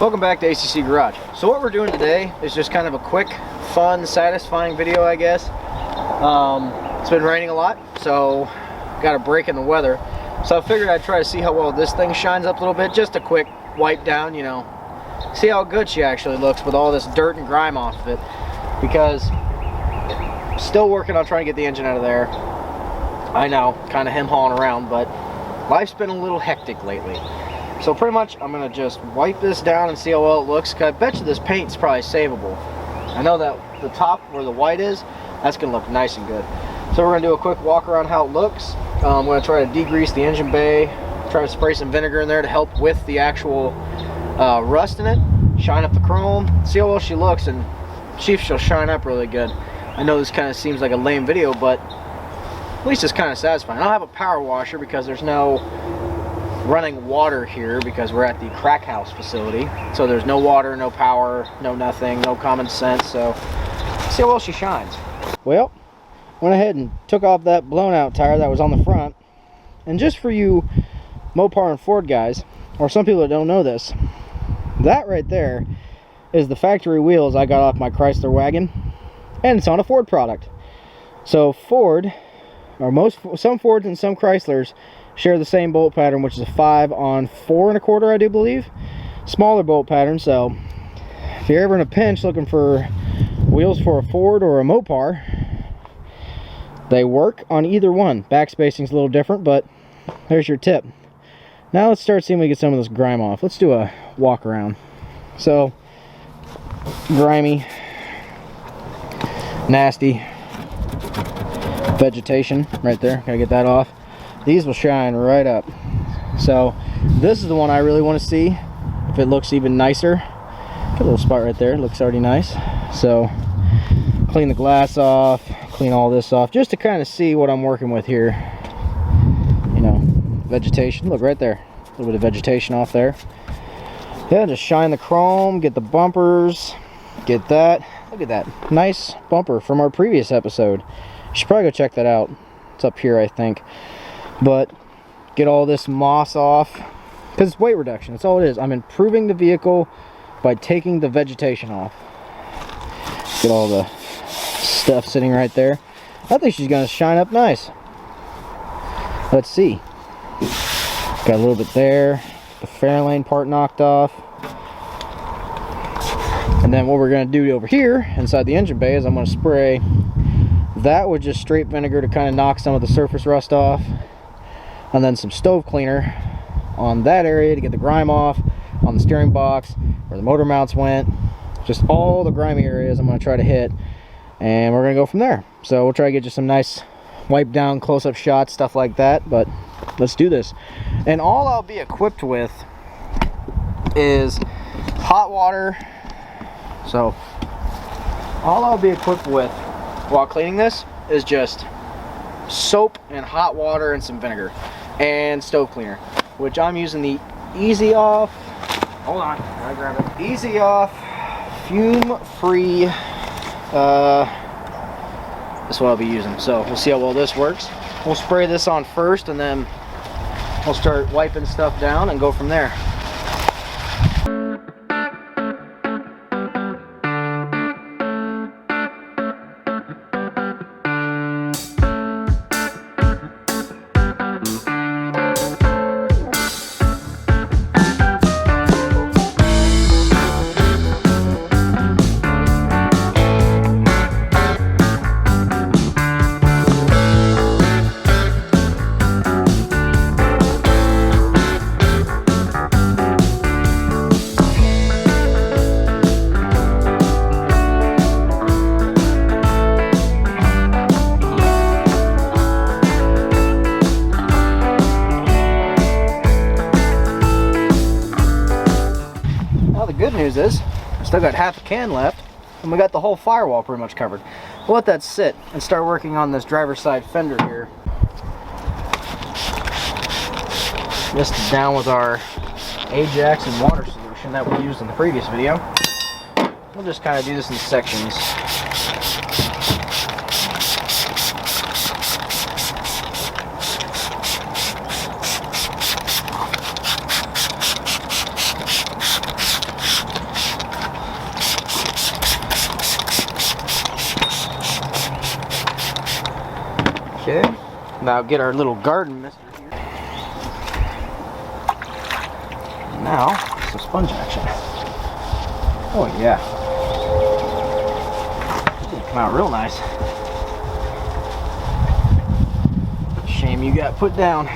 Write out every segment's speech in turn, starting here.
Welcome back to A.C.C. Garage. So what we're doing today is just kind of a quick, fun, satisfying video, I guess. It's been raining a lot, so got a break in the weather. So I figured I'd try to see how well this thing shines up a little bit. Just a quick wipe down, you know. See how good she actually looks with all this dirt and grime off of it. Because still working on trying to get the engine out of there. I know, kind of hem-hawing around, but life's been a little hectic lately. So pretty much I'm going to just wipe this down and see how well it looks. Cause I bet you this paint's probably savable. I know that the top where the white is, that's going to look nice and good. So we're going to do a quick walk around how it looks. I'm going to try to degrease the engine bay. Try to spray some vinegar in there to help with the actual rust in it. Shine up the chrome. See how well she looks, and see if she'll shine up really good. I know this kind of seems like a lame video, but at least it's kind of satisfying. I don't have a power washer because there's no running water here because we're at the crack house facility. So there's no water, no power, no nothing, no common sense. So see how well she shines. Well, went ahead and took off that blown out tire that was on the front. And just for you Mopar and Ford guys, or some people that don't know this, that right there is the factory wheels I got off my Chrysler wagon, and it's on a Ford product. So Ford, or some Fords and some Chryslers share the same bolt pattern, which is a 5 on 4 1/4, I do believe. Smaller bolt pattern. So if you're ever in a pinch looking for wheels for a Ford or a Mopar, they work on either one. Backspacing's a little different, but there's your tip. Now let's start seeing if we get some of this grime off. Let's do a walk around. So grimy, nasty vegetation right there. Gotta get that off. These will shine right up. So this is the one I really want to see if it looks even nicer. Got a little spot right there. It looks already nice. So clean the glass off, clean all this off, just to kind of see what I'm working with here. You know, vegetation. Look right there. A little bit of vegetation off there. Yeah, just shine the chrome, get the bumpers, get that. Look at that. Nice bumper from our previous episode. You should probably go check that out. It's up here, I think. But get all this moss off, because it's weight reduction. That's all it is. I'm improving the vehicle by taking the vegetation off. Get all the stuff sitting right there. I think she's going to shine up nice. Let's see. Got a little bit there. The fairlane part knocked off. And then what we're going to do over here inside the engine bay is I'm going to spray that with just straight vinegar to kind of knock some of the surface rust off. And then some stove cleaner on that area to get the grime off, on the steering box, where the motor mounts went. Just all the grimy areas I'm going to try to hit. And we're going to go from there. So we'll try to get you some nice wipe down close-up shots, stuff like that. But let's do this. And all I'll be equipped with is hot water. So all I'll be equipped with while cleaning this is just soap and hot water and some vinegar and stove cleaner, which I'm using the Easy Off. Hold on, I grab it. Easy Off fume-free. That's what I'll be using. So we'll see how well this works. We'll spray this on first, and then we'll start wiping stuff down and go from there. Good news is I still got half a can left, and we got the whole firewall pretty much covered. We'll let that sit and start working on this driver's side fender here. This is down with our Ajax and water solution that we used in the previous video. We'll just kind of do this in sections. Now get our little garden mister here. Now, some sponge action. Oh yeah. Come out real nice. Shame you got put down.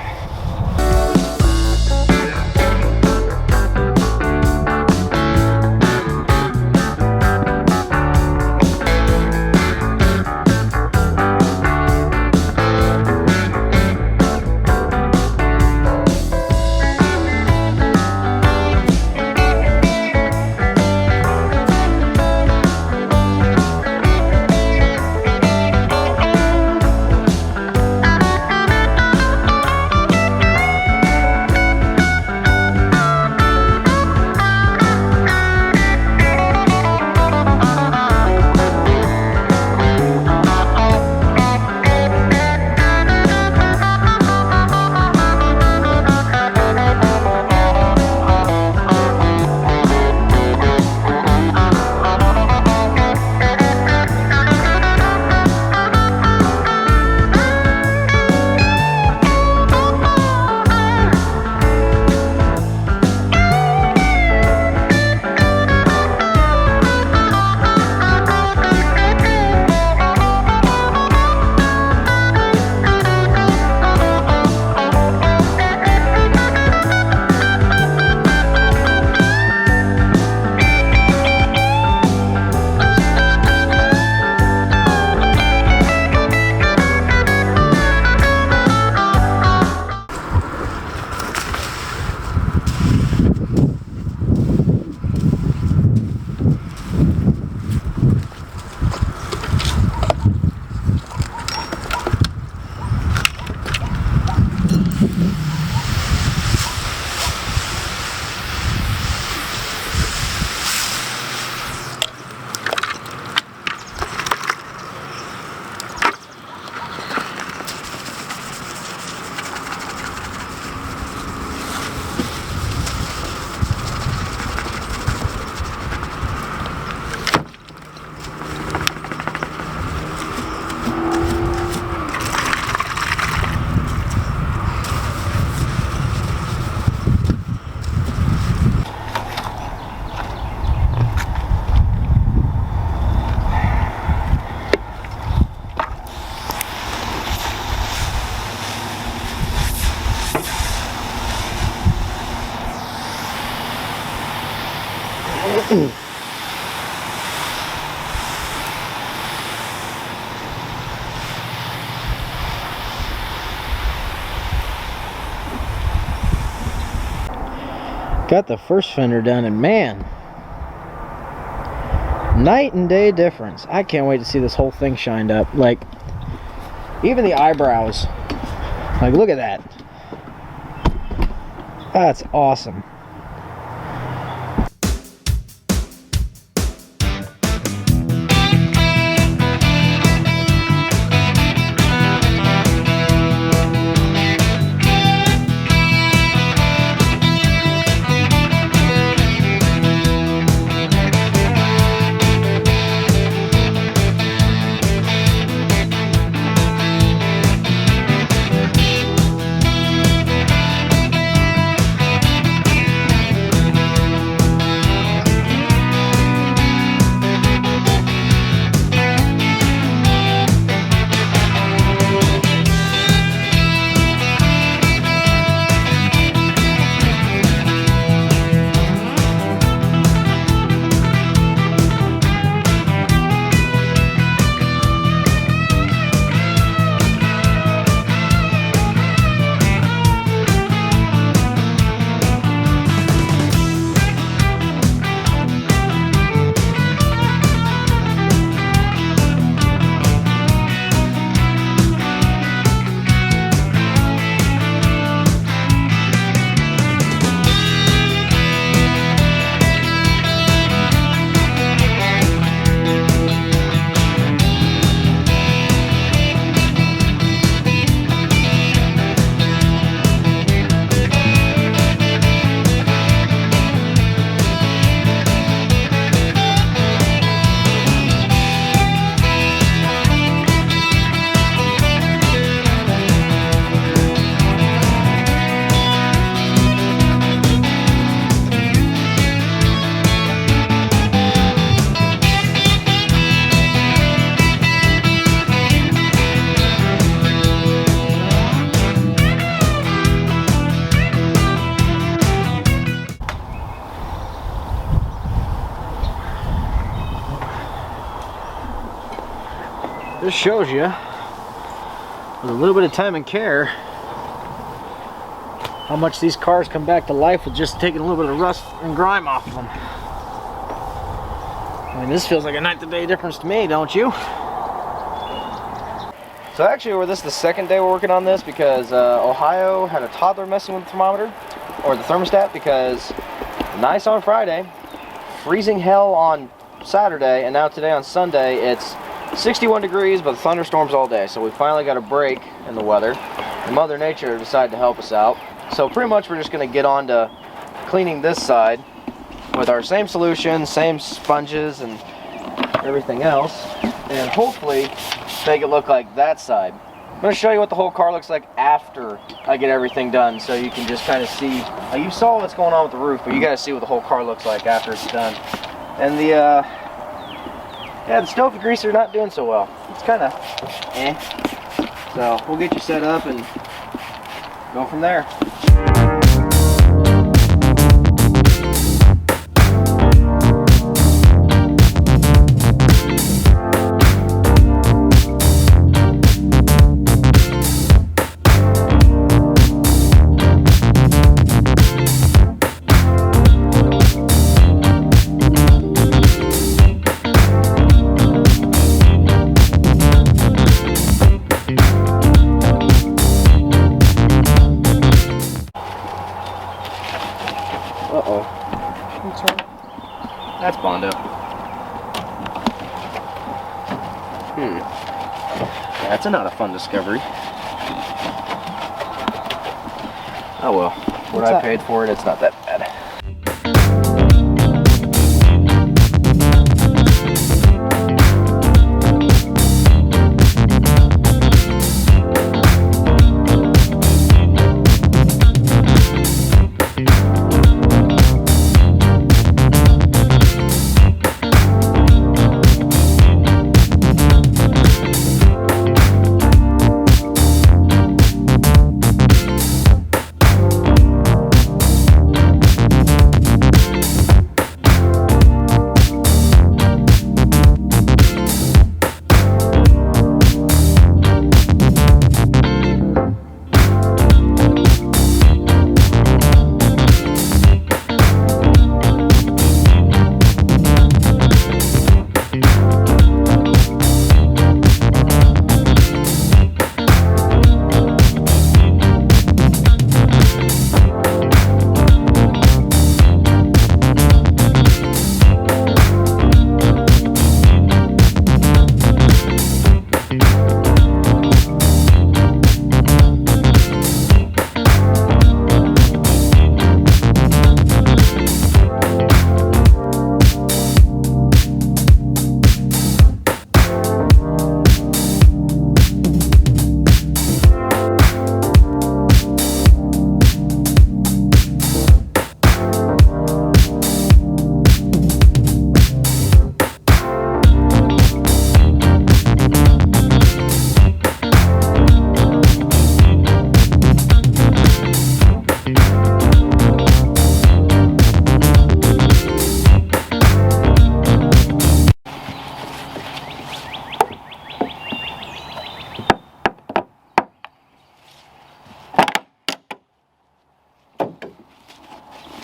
Got the first fender done, and man, night and day difference. I can't wait to see this whole thing shined up. Like, even the eyebrows. Like, look at that. That's awesome. this shows you, with a little bit of time and care, how much these cars come back to life with just taking a little bit of rust and grime off of them. I mean, this feels like a night to day difference to me, don't you? So actually, this is the second day we're working on this because Ohio had a toddler messing with the thermometer, or the thermostat, because nice on Friday, freezing hell on Saturday, and now today on Sunday, it's 61 degrees, but thunderstorms all day. So we finally got a break in the weather, and Mother Nature decided to help us out. So pretty much we're just going to get on to cleaning this side with our same solution, same sponges and everything else, and hopefully make it look like that side. I'm going to show you what the whole car looks like after I get everything done, so you can just kind of see. You saw what's going on with the roof, but you got to see what the whole car looks like after it's done. And the stove degreaser not doing so well. It's kind of eh. So we'll get you set up and go from there. That's Bondo. That's not a fun discovery. Oh well. What I paid for it, it's not that bad.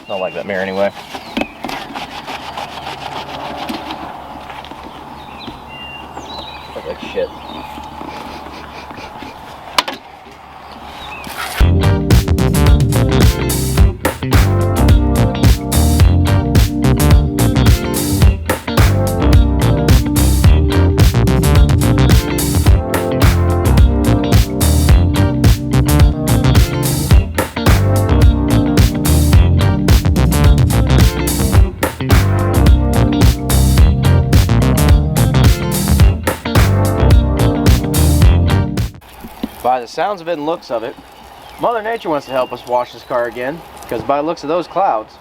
I don't like that mirror anyway. Look like shit. By the sounds of it and looks of it, Mother Nature wants to help us wash this car again, because by the looks of those clouds,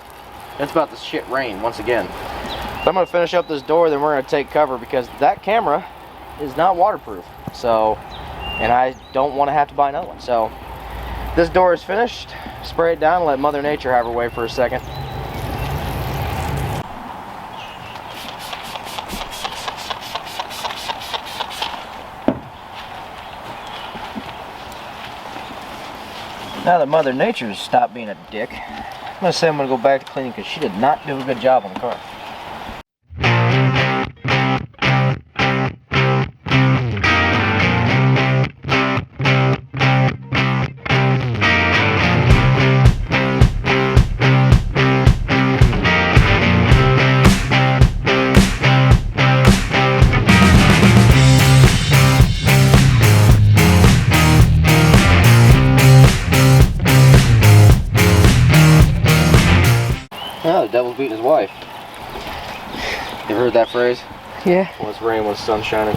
it's about to shit rain once again. So I'm going to finish up this door, then we're going to take cover, because that camera is not waterproof. So, and I don't want to have to buy another one. So, this door is finished. Spray it down and let Mother Nature have her way for a second. Now that Mother Nature's stopped being a dick, I'm gonna say I'm gonna go back to cleaning because she did not do a good job on the car. Oh, the devil's beating his wife. You ever heard that phrase? Yeah. When it's raining, when the sun's shining.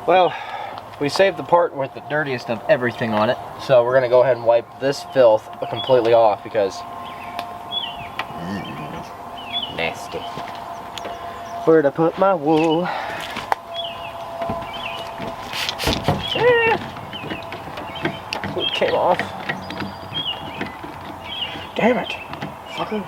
Well, we saved the part with the dirtiest of everything on it, so we're gonna go ahead and wipe this filth completely off because nasty. Where'd I put my wool? It came off. Damn it, fucker.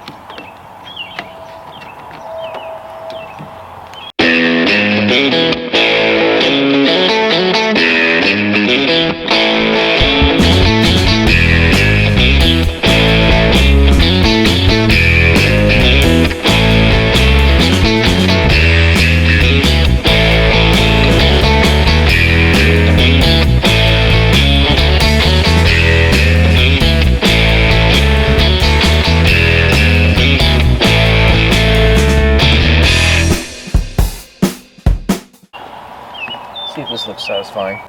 See if this looks satisfying.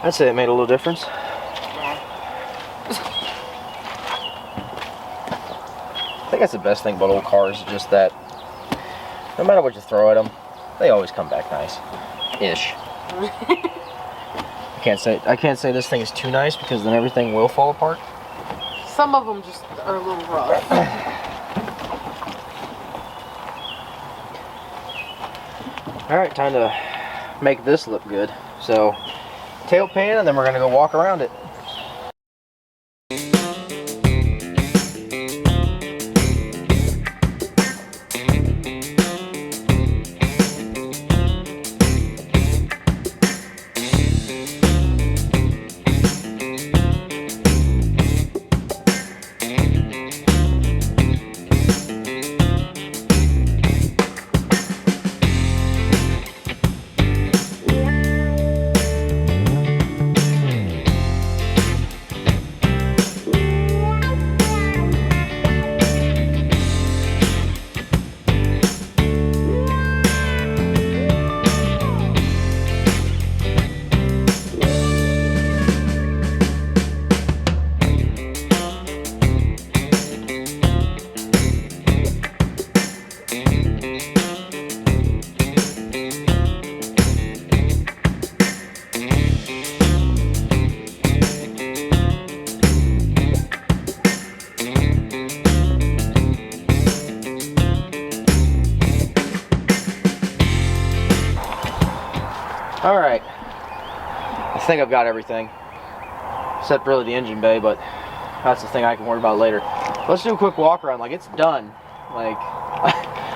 I'd say it made a little difference. I think that's the best thing about old cars, just that no matter what you throw at them, they always come back nice-ish. I can't say this thing is too nice because then everything will fall apart. Some of them just are a little rough. All right, time to make this look good. So, tail pan, and then we're gonna go walk around it. All right, I think I've got everything, except really the engine bay, but that's the thing I can worry about later. Let's do a quick walk around. Like, it's done. Like,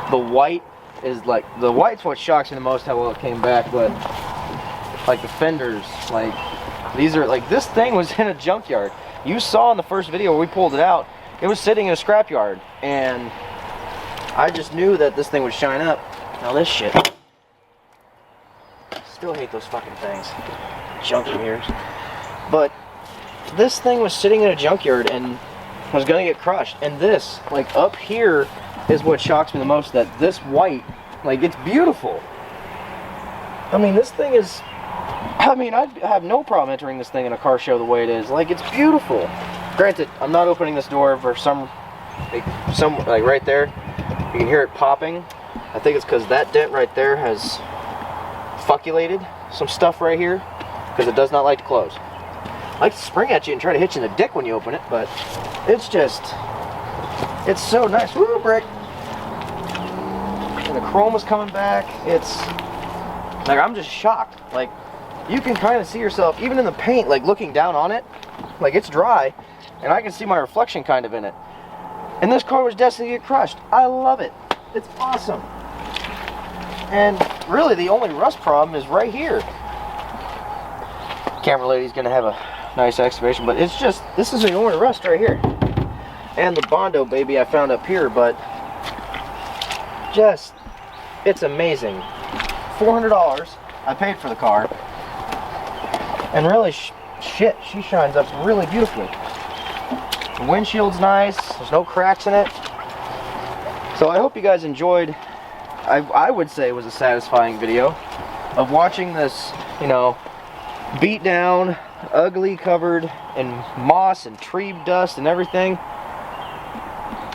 the white is like, the white's what shocks me the most, how well it came back, but like the fenders, like these are, like, this thing was in a junkyard. You saw in the first video where we pulled it out, it was sitting in a scrapyard, and I just knew that this thing would shine up. Now this shit, still hate those fucking things, junky mirrors. But this thing was sitting in a junkyard and was gonna get crushed. And this, like, up here is what shocks me the most, that this white, like, it's beautiful. I mean, this thing is, I mean, I'd have no problem entering this thing in a car show the way it is. Like, it's beautiful. Granted, I'm not opening this door for some like right there, you can hear it popping. I think it's because that dent right there has fuckulated some stuff right here, because it does not like to close. I like to spring at you and try to hit you in the dick when you open it, but it's just, it's so nice. Woo, brick. And the chrome is coming back. It's like, I'm just shocked. Like, you can kind of see yourself even in the paint, like looking down on it, like it's dry, and I can see my reflection kind of in it. And this car was destined to get crushed. I love it. It's awesome. And really, the only rust problem is right here. Camera lady's gonna have a nice excavation, but it's just, this is the only rust right here. And the Bondo baby I found up here, but just, it's amazing. $400 I paid for the car. And really, shit, she shines up really beautifully. The windshield's nice, there's no cracks in it. So I hope you guys enjoyed. I would say it was a satisfying video of watching this, you know, beat down, ugly, covered in moss and tree dust and everything.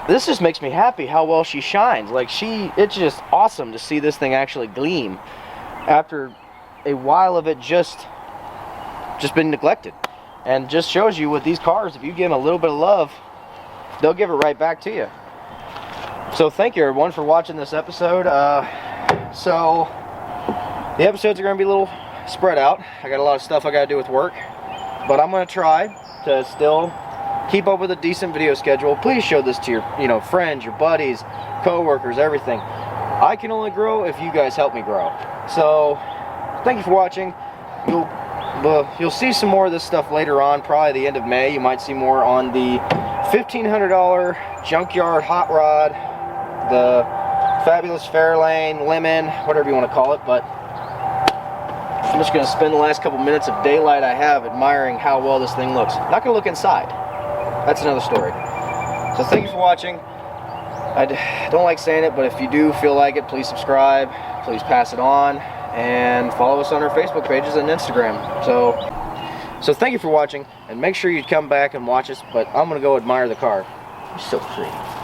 This just makes me happy how well she shines. Like, it's just awesome to see this thing actually gleam after a while of it just been neglected. And just shows you with these cars, if you give them a little bit of love, they'll give it right back to you. So thank you everyone for watching this episode. So the episodes are going to be a little spread out. I got a lot of stuff I got to do with work, but I'm going to try to still keep up with a decent video schedule. Please show this to your, friends, your buddies, co-workers, everything. I can only grow if you guys help me grow. So thank you for watching. You'll see some more of this stuff later on, probably the end of May. You might see more on the $1,500 junkyard hot rod, the fabulous Fairlane, Lemon, whatever you want to call it. But I'm just going to spend the last couple minutes of daylight I have admiring how well this thing looks. Not going to look inside. That's another story. So thank you for watching. I don't like saying it, but if you do feel like it, please subscribe, please pass it on, and follow us on our Facebook pages and Instagram. So So thank you for watching, and make sure you come back and watch us, but I'm going to go admire the car. It's so pretty.